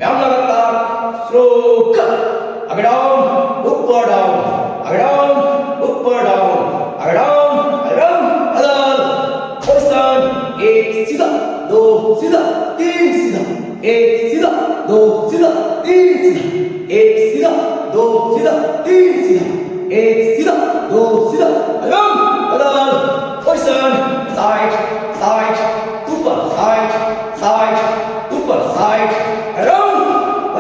व्यायाम लगातार slow cut आगे डाउन ऊपर डाउन आगे डाउन ऊपर डाउन आगे डाउन अदल पोजीशन एक सीधा दो सीधा तीन सीधा एक सीधा दो सीधा तीन सीधा एक सीधा दो सीधा तीन सीधा एक सीधा दो सीधा अदल पोजीशन साइड साइड ऊपर साइड साइड ऊपर साइड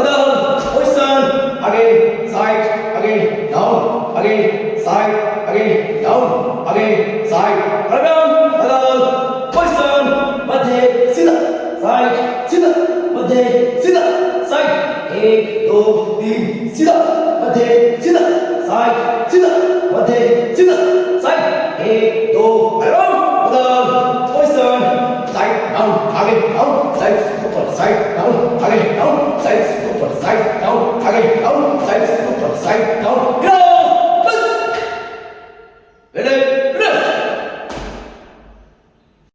अदल पोजीशन आगे साइड आगे डाउन आगे साइड आगे डाउन आगे साइड अदल पोजीशन मध्य सीधा साइड सीधा मध्य सीधा साइड एक दो तीन सीधा मध्य सीधा साइड सीधा मध्य सीधा साइड एक दो अदल पोजीशन साइड डाउन आगे डाउन साइड ऊपर साइड डाउन आगे डाउन साइड ऊपर साइड डाउन आगे डाउन साइड ऊपर साइड डाउन